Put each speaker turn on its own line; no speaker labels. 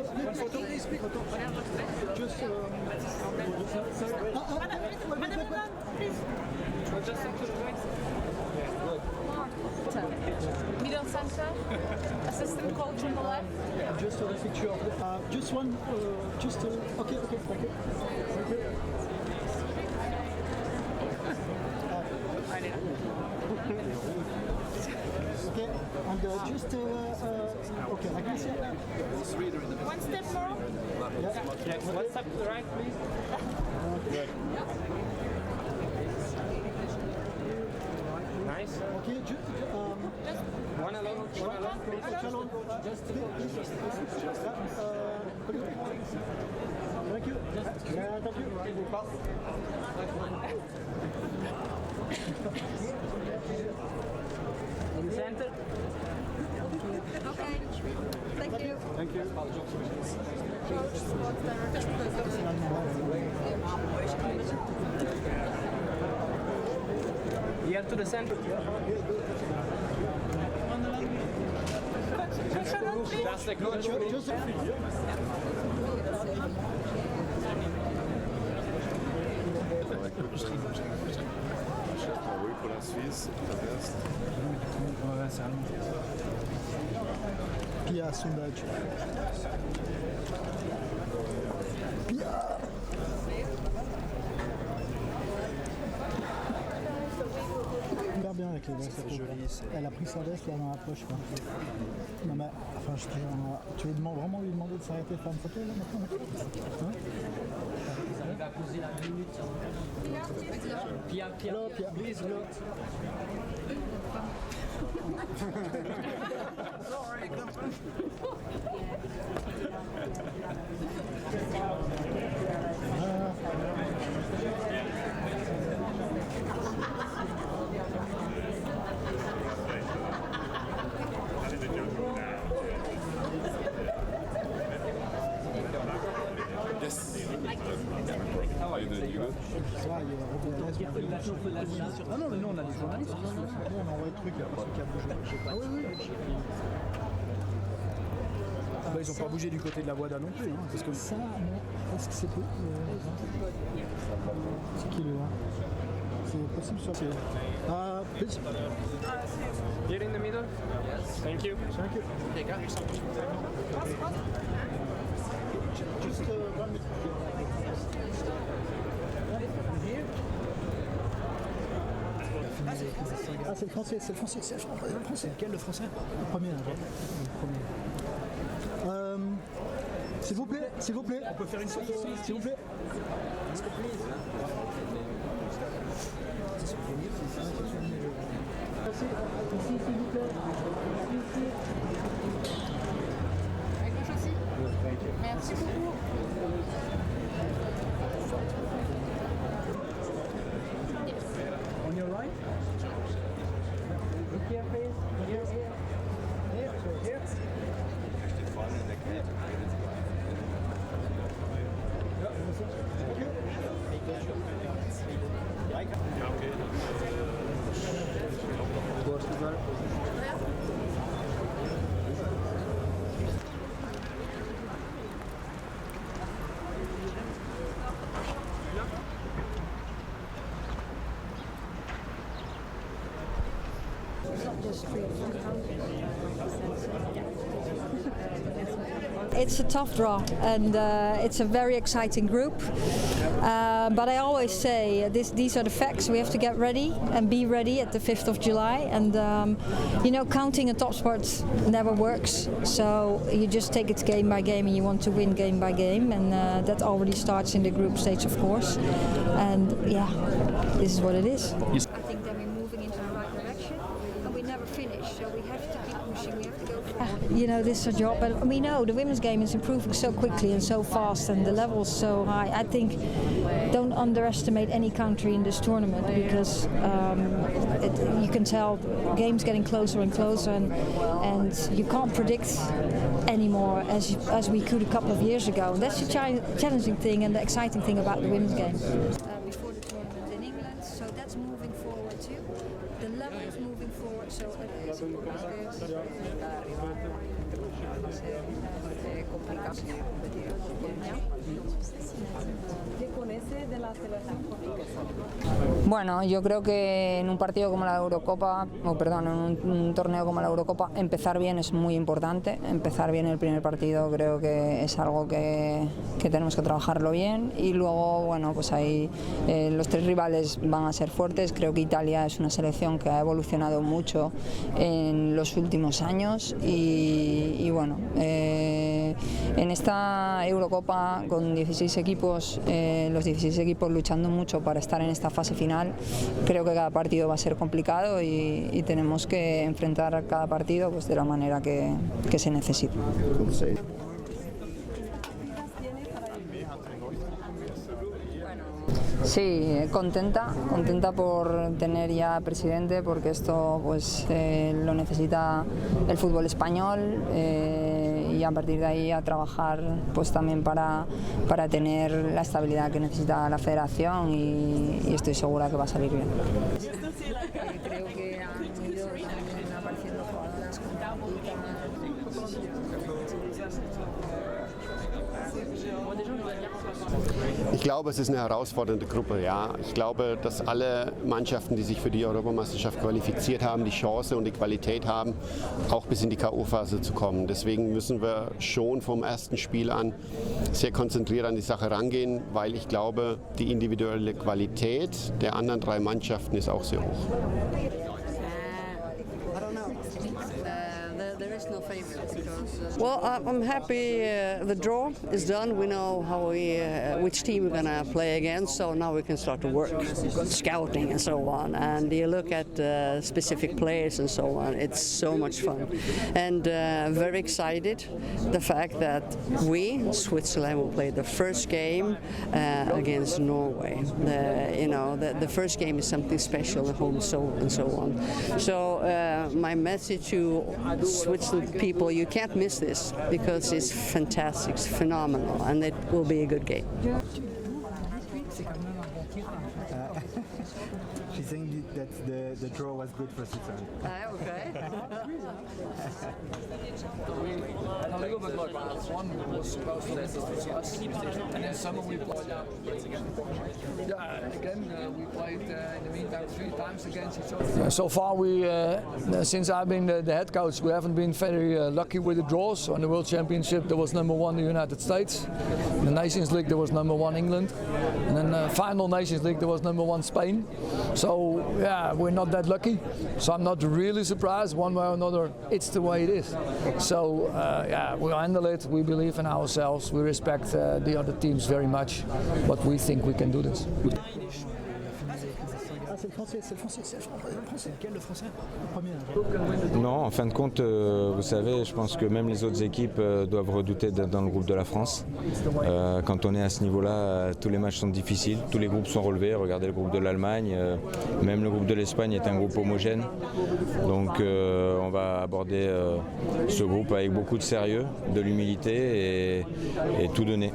photo, please. Just,
Just to the right.
Middle center, assistant coach on the left.
just a picture. Just one. Okay. Thank you. Okay, and just okay, like this.
One step more.
Next, one step to the right, please. Nice.
Okay, just
One alone, please.
just thank you. Yeah, thank you.
In the center.
Okay. Thank you.
Thank you.
Coach, sports director.
Here to the center. That's the coach.
Just
Oui, pour la Suisse,
Pia sondage. Pia. Super bien avec les vestes. Elle a pris sa veste là dans la poche. Quoi. Non mais, enfin, tu veux vraiment lui demander de s'arrêter de faire une photo là maintenant? Hein?
Il va poser la minute. Pia,
Hello, Pia.
please,
Hello.
Yes. How are you doing? You good?
Ça, il y a Ah non, mais nous on a des journalistes. Nous on envoie le truc, il y a pas de câble bougé. Ah oui.
Bah, ils ont pas bougé du côté de la Wada non plus, hein, parce que
Ça, non. Est-ce que c'est tout C'est qui le là? C'est possible sur pied. Ah, please.
Here in the middle. Yes. Thank you.
Thank you. Just 1 minute. Ah, c'est le français, c'est le français.
quel le français?
Le premier, là. Le premier. S'il vous plaît.
On peut faire une photo,
S'il vous plaît. Ici, s'il vous plaît.
À gauche aussi. Merci beaucoup.
On your right.
Look here, please. Here.
Here.
It's a tough draw, and it's a very exciting group. But I always say these are the facts. We have to get ready and be ready at the 5th of July. And counting a top spot never works. So you just take it game by game, and you want to win game by game. And that already starts in the group stage, of course. And yeah, this is what it is.
I think that we're moving into the right direction, and we never finish. So we have to keep pushing. We have to go for
This is a job, but we know the women's game is improving so quickly and so fast, and the level is so high. I think don't underestimate any country in this tournament, because you can tell the game's getting closer and closer, and you can't predict anymore as we could a couple of years ago. And that's the challenging thing and the exciting thing about the women's game.
before the tournament in England, so that's moving forward too. The level is moving forward, so it's
Bueno, yo creo que en un partido como la Eurocopa, en un torneo como la Eurocopa, empezar bien es muy importante. Empezar bien el primer partido creo que es algo que tenemos que trabajarlo bien, y luego, bueno, pues ahí los tres rivales van a ser fuertes. Creo que Italia es una selección que ha evolucionado mucho en los últimos años y bueno, en esta Eurocopa con 16 equipos, los 16 equipos luchando mucho para estar en esta fase final, creo que cada partido va a ser complicado y tenemos que enfrentar cada partido pues de la manera que se necesite. Sí, contenta por tener ya presidente, porque esto pues lo necesita el fútbol español, y a partir de ahí a trabajar pues también para tener la estabilidad que necesita la federación, y estoy segura que va a salir bien. Creo que han ido también apareciendo jugadoras con
Ich glaube, es ist eine herausfordernde Gruppe. Ja. Ich glaube, dass alle Mannschaften, die sich für die Europameisterschaft qualifiziert haben, die Chance und die Qualität haben, auch bis in die K.O.-Phase zu kommen. Deswegen müssen wir schon vom ersten Spiel an sehr konzentriert an die Sache rangehen, weil ich glaube, die individuelle Qualität der anderen drei Mannschaften ist auch sehr hoch.
Well, I'm happy the draw is done. We know how which team we're going to play against, so now we can start to work, scouting and so on. And you look at specific players and so on. It's so much fun. And very excited the fact that we, Switzerland, will play the first game against Norway. The first game is something special at home, and so on. So my message to Switzerland people, you can't miss this, because it's fantastic, it's phenomenal, and it will be a good game.
She's saying that the draw was good for Switzerland.
Okay.
A little bit like last one was supposed to be us, and in summer we played. We played in the meantime 3 times against each other. So far, since I've been the head coach, we haven't been very lucky with the draws. On the World Championship, there was #1 the United States. In the Nations League, there was #1 England, and in the final Nations League, there was #1 Spain. So yeah, we're not that lucky. So I'm not really surprised one way or another. It's the way it is. So yeah, we'll handle it. We believe in ourselves. We respect the other teams very much, but we think we can do this.
C'est le français. Quel le français? Le premier.
Non, en fin de compte, vous savez, je pense que même les autres équipes doivent redouter d'être dans le groupe de la France. Quand on est à ce niveau-là, tous les matchs sont difficiles, tous les groupes sont relevés. Regardez le groupe de l'Allemagne, même le groupe de l'Espagne est un groupe homogène. Donc on va aborder ce groupe avec beaucoup de sérieux, de l'humilité et tout donner.